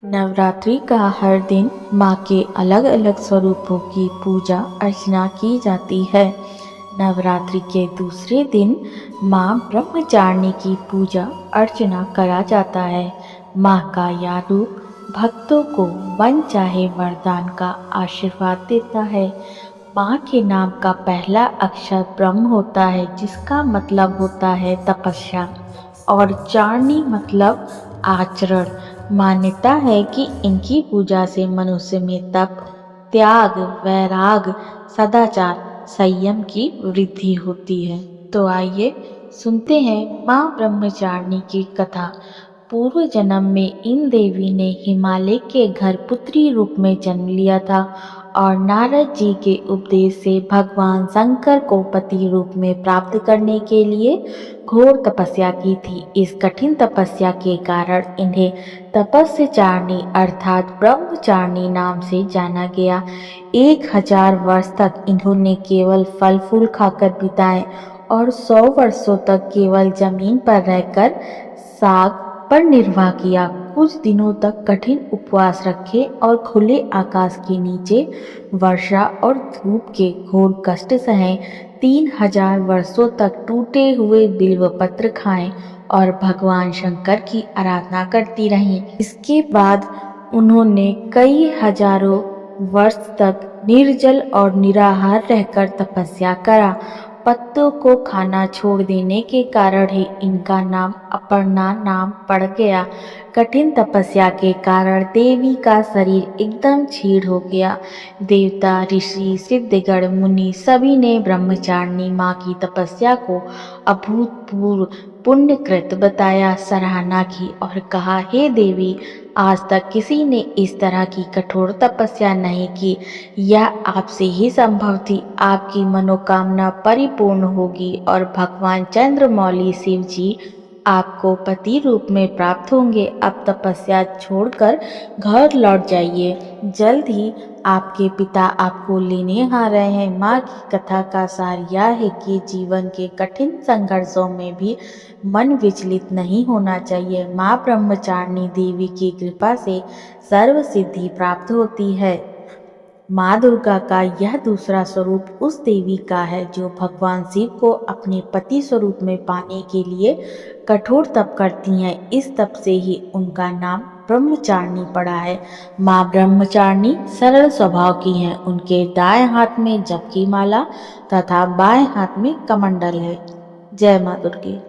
नवरात्रि का हर दिन माँ के अलग अलग स्वरूपों की पूजा अर्चना की जाती है। नवरात्रि के दूसरे दिन माँ ब्रह्मचारिणी की पूजा अर्चना करा जाता है। माँ का यह रूप भक्तों को मन चाहे वरदान का आशीर्वाद देता है। माँ के नाम का पहला अक्षर ब्रह्म होता है, जिसका मतलब होता है तपस्या, और चारणी मतलब आचरण। मान्यता है कि इनकी पूजा से मनुष्य में तप, त्याग, वैराग, सदाचार, संयम की वृद्धि होती है। तो आइए सुनते हैं माँ ब्रह्मचारिणी की कथा। पूर्व जन्म में इन देवी ने हिमालय के घर पुत्री रूप में जन्म लिया था और नारद जी के उपदेश से भगवान शंकर को पति रूप में प्राप्त करने के लिए घोर तपस्या की थी। इस कठिन तपस्या के कारण इन्हें तपस्याचारिणी अर्थात ब्रह्मचारिणी नाम से जाना गया। 1000 वर्ष तक इन्होंने केवल फल फूल खाकर बिताए और 100 वर्षों तक केवल जमीन पर रहकर साग पर निर्वाह किया। कुछ दिनों तक कठिन उपवास रखे और खुले आकाश के नीचे वर्षा और धूप के घोर कष्ट सहे। 3000 वर्षों तक टूटे हुए बिल्व पत्र खाएं और भगवान शंकर की आराधना करती रहीं। इसके बाद उन्होंने कई हजारों वर्ष तक निर्जल और निराहार रहकर तपस्या करा। पत्तों को खाना छोड़ देने के कारण ही इनका नाम अपर्णा नाम पड़ गया। कठिन तपस्या के कारण देवी का शरीर एकदम क्षीण हो गया। देवता, ऋषि, सिद्धगण, मुनि सभी ने ब्रह्मचारिणी माँ की तपस्या को अभूतपूर्व पुण्यकृत बताया, सराहना की और कहा, हे देवी, आज तक किसी ने इस तरह की कठोर तपस्या नहीं की। यह आपसे ही संभव थी। आपकी मनोकामना परिपूर्ण होगी और भगवान चंद्रमौली शिव जी आपको पति रूप में प्राप्त होंगे। अब तपस्या छोड़कर घर लौट जाइए। जल्द ही आपके पिता आपको लेने आ रहे हैं। माँ की कथा का सार यह है कि जीवन के कठिन संघर्षों में भी मन विचलित नहीं होना चाहिए। माँ ब्रह्मचारिणी देवी की कृपा से सर्व सिद्धि प्राप्त होती है। माँ दुर्गा का यह दूसरा स्वरूप उस देवी का है जो भगवान शिव को अपने पति स्वरूप में पाने के लिए कठोर तप करती हैं। इस तप से ही उनका नाम ब्रह्मचारिणी पड़ा है। माँ ब्रह्मचारिणी सरल स्वभाव की हैं। उनके दाएं हाथ में जप की माला तथा बाएं हाथ में कमंडल है। जय माँ दुर्गे।